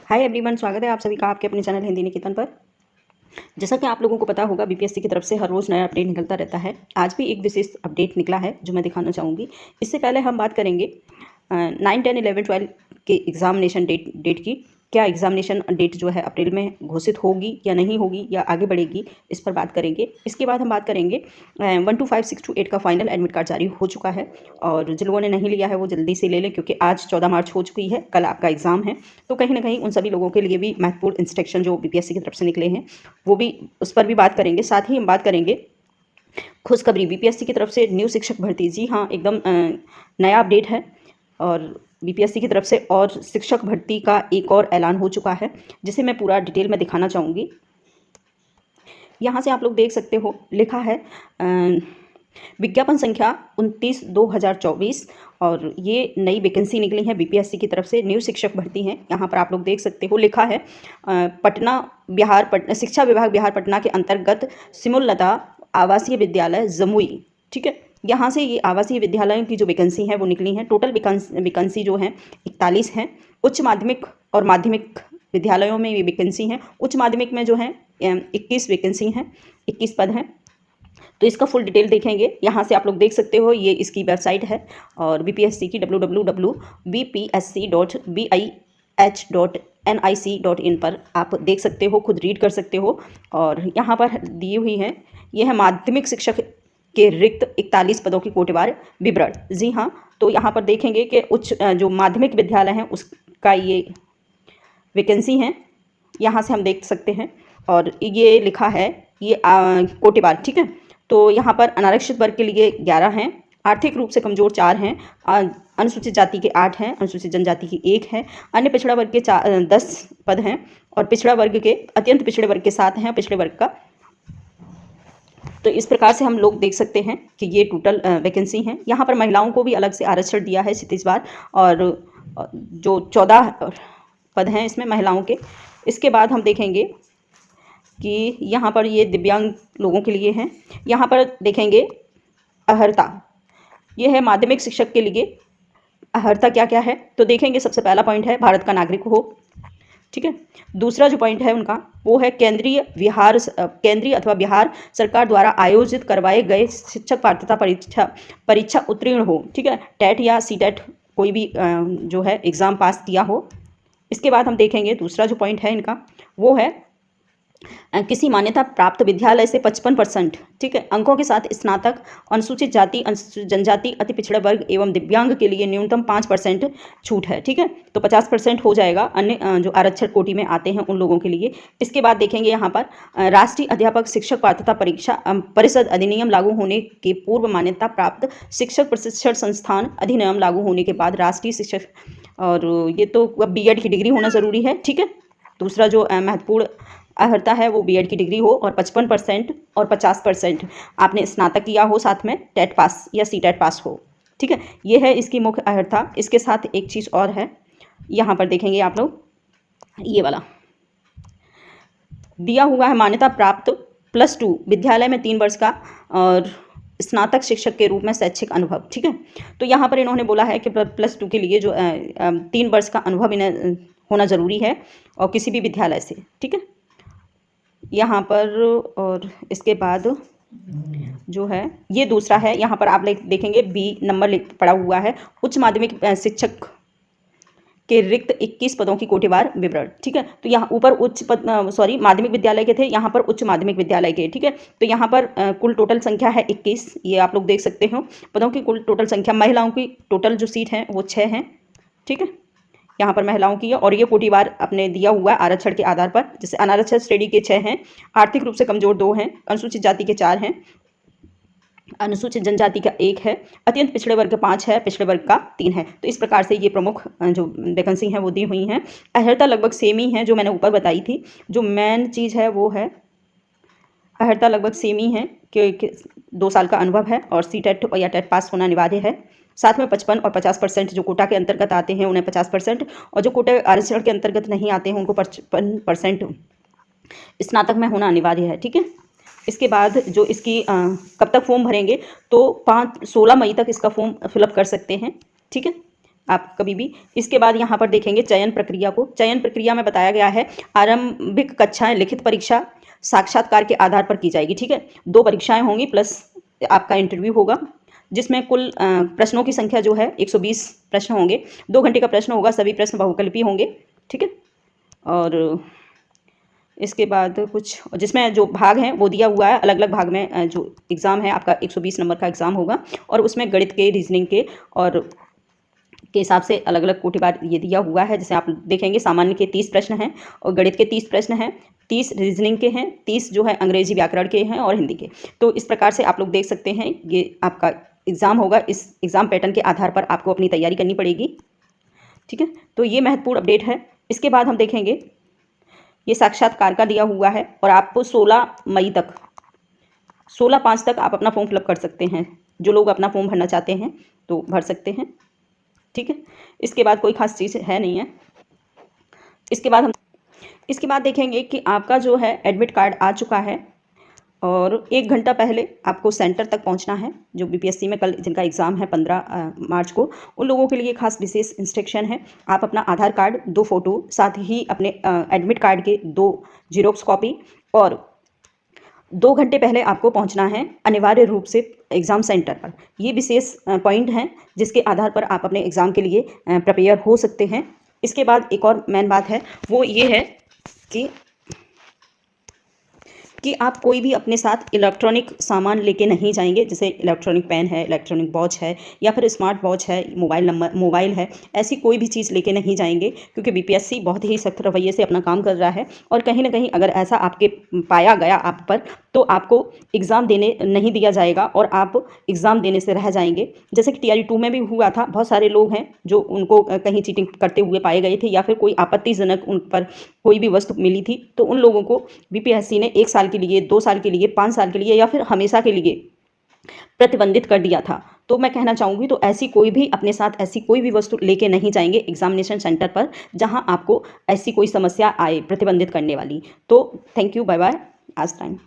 Hi everyone, स्वागत है आप सभी का आपके अपने चैनल हिंदी निकेतन पर। जैसा कि आप लोगों को पता होगा, बीपीएससी की तरफ से हर रोज़ नया अपडेट निकलता रहता है। आज भी एक विशेष अपडेट निकला है जो मैं दिखाना चाहूँगी। इससे पहले हम बात करेंगे 9, 10, 11, 12 के एग्जामिनेशन डेट की। क्या एग्जामिनेशन डेट जो है अप्रैल में घोषित होगी या नहीं होगी या आगे बढ़ेगी, इस पर बात करेंगे। इसके बाद हम बात करेंगे 1 to 5, 6 to 8 का फाइनल एडमिट कार्ड जारी हो चुका है और जिन लोगों ने नहीं लिया है वो जल्दी से ले लें, क्योंकि आज 14 मार्च हो चुकी है, कल आपका एग्ज़ाम है। तो कहीं ना कहीं उन सभी लोगों के लिए भी महत्वपूर्ण इंस्ट्रक्शन जो बीपीएससी की तरफ से निकले हैं वो भी, उस पर भी बात करेंगे। साथ ही हम बात करेंगे खुशखबरी बीपीएससी की तरफ से न्यू शिक्षक भर्ती। जी हाँ, एकदम नया अपडेट है और बीपीएससी की तरफ से और शिक्षक भर्ती का एक और ऐलान हो चुका है, जिसे मैं पूरा डिटेल में दिखाना चाहूँगी। यहाँ से आप लोग देख सकते हो, लिखा है विज्ञापन संख्या 29/2024 और ये नई वैकेंसी निकली है बीपीएससी की तरफ से, न्यू शिक्षक भर्ती है। यहाँ पर आप लोग देख सकते हो, लिखा है पटना बिहार शिक्षा विभाग बिहार पटना के अंतर्गत सिमुललता आवासीय विद्यालय जमुई। ठीक है, यहाँ से ये आवासीय विद्यालयों की जो वैकेंसी है वो निकली है। टोटल वैकेंसी जो है 41 है। उच्च माध्यमिक और माध्यमिक विद्यालयों में ये वैकेंसी है। उच्च माध्यमिक में जो है 21 वैकेंसी हैं, 21 पद हैं। तो इसका फुल डिटेल देखेंगे। यहाँ से आप लोग देख सकते हो, ये इसकी वेबसाइट है और बीपीएससी की www.bpsc.bih.nic.in पर आप देख सकते हो, खुद रीड कर सकते हो। और यहाँ पर दी हुई है, यह है माध्यमिक शिक्षक के रिक्त 41 पदों की कोटिवार विवरण। जी हाँ, तो यहाँ पर देखेंगे कि उच्च जो माध्यमिक विद्यालय हैं उसका ये वैकेंसी है, यहाँ से हम देख सकते हैं। और ये लिखा है ये कोटिवार। ठीक है, तो यहाँ पर अनारक्षित वर्ग के लिए 11 हैं, आर्थिक रूप से कमजोर 4 हैं, अनुसूचित जाति के 8 हैं, अनुसूचित जनजाति की 1 है, अन्य पिछड़ा वर्ग के 10 पद हैं और पिछड़ा वर्ग के अत्यंत पिछड़े वर्ग के 7 हैं, पिछड़े वर्ग का। तो इस प्रकार से हम लोग देख सकते हैं कि ये टोटल वैकेंसी हैं। यहाँ पर महिलाओं को भी अलग से आरक्षण दिया है 37 बार और जो 14 पद हैं इसमें महिलाओं के। इसके बाद हम देखेंगे कि यहाँ पर ये दिव्यांग लोगों के लिए हैं। यहाँ पर देखेंगे अर्हता, ये है माध्यमिक शिक्षक के लिए अर्हता क्या क्या है। तो देखेंगे, सबसे पहला पॉइंट है भारत का नागरिक हो। ठीक है, दूसरा जो पॉइंट है उनका वो है केंद्रीय अथवा बिहार सरकार द्वारा आयोजित करवाए गए शिक्षक पात्रता परीक्षा उत्तीर्ण हो। ठीक है, टेट या सीटेट कोई भी जो है एग्ज़ाम पास किया हो। इसके बाद हम देखेंगे दूसरा जो पॉइंट है इनका वो है किसी मान्यता प्राप्त विद्यालय से 55%, ठीक है, अंकों के साथ स्नातक, अनुसूचित जाति, अनुसूचित जनजाति, अति पिछड़ा वर्ग एवं दिव्यांग के लिए न्यूनतम 5% छूट है। ठीक है, तो 50% हो जाएगा अन्य जो आरक्षण कोटि में आते हैं उन लोगों के लिए। इसके बाद देखेंगे यहाँ पर राष्ट्रीय अध्यापक शिक्षक पात्रता परीक्षा परिषद अधिनियम लागू होने के पूर्व मान्यता प्राप्त शिक्षक प्रशिक्षण संस्थान अधिनियम लागू होने के बाद राष्ट्रीय शिक्षक, और ये तो बीएड की डिग्री होना ज़रूरी है। ठीक है, दूसरा जो महत्वपूर्ण अर्हता है वो बीएड की डिग्री हो और 55% और 50% आपने स्नातक किया हो, साथ में टेट पास या सीटेट पास हो। ठीक है, ये है इसकी मुख्य अर्हता। इसके साथ एक चीज़ और है, यहाँ पर देखेंगे आप लोग, ये वाला दिया हुआ है मान्यता प्राप्त +2 विद्यालय में 3 वर्ष का और स्नातक शिक्षक के रूप में शैक्षिक अनुभव। ठीक है, तो यहाँ पर इन्होंने बोला है कि +2 के लिए जो 3 वर्ष का अनुभव इन्हें होना ज़रूरी है और किसी भी विद्यालय से। ठीक है, यहाँ पर और इसके बाद जो है ये दूसरा है, यहाँ पर आप देखेंगे बी नंबर पड़ा हुआ है, उच्च माध्यमिक शिक्षक के रिक्त 21 पदों की कोटिवार विवरण। ठीक है, तो यहाँ ऊपर उच्च पद माध्यमिक विद्यालय के थे, यहाँ पर उच्च माध्यमिक विद्यालय के। ठीक है, तो यहाँ पर कुल टोटल संख्या है 21, ये आप लोग देख सकते हो पदों की कुल टोटल संख्या। महिलाओं की टोटल जो सीट है वो 6 हैं। ठीक है, यहाँ पर महिलाओं की है और ये कोटिवार अपने दिया हुआ है आरक्षण के आधार पर। जैसे अनारक्षित श्रेणी के 6 हैं, आर्थिक रूप से कमजोर 2 हैं, अनुसूचित जाति के 4 हैं, अनुसूचित जनजाति का 1 है, अत्यंत पिछड़े वर्ग का 5 है, पिछड़े वर्ग का 3 है। तो इस प्रकार से ये प्रमुख जो वैकेंसी हैं वो दी हुई हैं। अर्हता लगभग सेम ही है जो मैंने ऊपर बताई थी। जो मेन चीज़ है वो है अर्हता लगभग सेम ही है कि 2 साल का अनुभव है और सीटेट या टेट पास होना अनिवार्य है। साथ में 55 और 50% जो कोटा के अंतर्गत आते हैं उन्हें 50% और जो कोटा आरक्षण के अंतर्गत नहीं आते हैं उनको 55% स्नातक में होना अनिवार्य है। ठीक है, इसके बाद जो इसकी कब तक फॉर्म भरेंगे, तो 16 मई तक इसका फॉर्म फिलअप कर सकते हैं। ठीक है, आप कभी भी। इसके बाद यहाँ पर देखेंगे चयन प्रक्रिया को। चयन प्रक्रिया में बताया गया है आरंभिक कक्षाएं लिखित परीक्षा साक्षात्कार के आधार पर की जाएगी, ठीक है। 2 परीक्षाएं होंगी प्लस आपका इंटरव्यू होगा, जिसमें कुल प्रश्नों की संख्या जो है 120 प्रश्न होंगे। 2 घंटे का प्रश्न होगा, सभी प्रश्न बहुकल्पी होंगे, ठीक है। और इसके बाद कुछ जिसमें जो भाग हैं वो दिया हुआ है, अलग अलग भाग में जो एग्ज़ाम है आपका 120 नंबर का एग्ज़ाम होगा, और उसमें गणित के, रीजनिंग के और के हिसाब से अलग अलग कोटिवार ये दिया हुआ है। जैसे आप देखेंगे सामान्य के 30 प्रश्न हैं और गणित के 30 प्रश्न हैं, 30 रीजनिंग के हैं, 30 जो है अंग्रेजी व्याकरण के हैं और हिंदी के। तो इस प्रकार से आप लोग देख सकते हैं ये आपका एग्ज़ाम होगा। इस एग्ज़ाम पैटर्न के आधार पर आपको अपनी तैयारी करनी पड़ेगी, ठीक है। तो ये महत्वपूर्ण अपडेट है। इसके बाद हम देखेंगे ये साक्षात्कार का दिया हुआ है और आपको 16 मई तक 16/5 तक आप अपना फॉर्म फिलअप कर सकते हैं। जो लोग अपना फॉर्म भरना चाहते हैं तो भर सकते हैं, ठीक है। इसके बाद कोई खास चीज़ है नहीं है। इसके बाद देखेंगे कि आपका जो है एडमिट कार्ड आ चुका है और 1 घंटा पहले आपको सेंटर तक पहुंचना है। जो बीपीएससी में कल जिनका एग्ज़ाम है 15 मार्च को, उन लोगों के लिए खास विशेष इंस्ट्रक्शन है। आप अपना आधार कार्ड, 2 फ़ोटो, साथ ही अपने एडमिट कार्ड के 2 जीरोक्स कॉपी और 2 घंटे पहले आपको पहुंचना है अनिवार्य रूप से एग्ज़ाम सेंटर पर। ये विशेष पॉइंट हैं जिसके आधार पर आप अपने एग्ज़ाम के लिए प्रिपेयर हो सकते हैं। इसके बाद एक और मेन बात है, वो ये है कि आप कोई भी अपने साथ इलेक्ट्रॉनिक सामान लेके नहीं जाएंगे। जैसे इलेक्ट्रॉनिक पेन है, इलेक्ट्रॉनिक वॉच है या फिर स्मार्ट वॉच है, मोबाइल है, ऐसी कोई भी चीज़ लेके नहीं जाएंगे, क्योंकि बीपीएससी बहुत ही सख्त रवैये से अपना काम कर रहा है। और कहीं ना कहीं अगर ऐसा आपके पाया गया आप पर, तो आपको एग्ज़ाम देने नहीं दिया जाएगा और आप एग्ज़ाम देने से रह जाएंगे। जैसे कि TRE 2 में भी हुआ था, बहुत सारे लोग हैं जो उनको कहीं चीटिंग करते हुए पाए गए थे या फिर कोई आपत्तिजनक उन पर कोई भी वस्तु मिली थी, तो उन लोगों को बीपीएससी ने 1 साल के लिए, 2 साल के लिए, 5 साल के लिए या फिर हमेशा के लिए प्रतिबंधित कर दिया था। तो मैं कहना चाहूँगी, तो ऐसी कोई भी अपने साथ ऐसी कोई भी वस्तु लेके नहीं जाएंगे एग्जामिनेशन सेंटर पर जहां आपको ऐसी कोई समस्या आए प्रतिबंधित करने वाली। तो थैंक यू, बाय बाय, आज टाइम।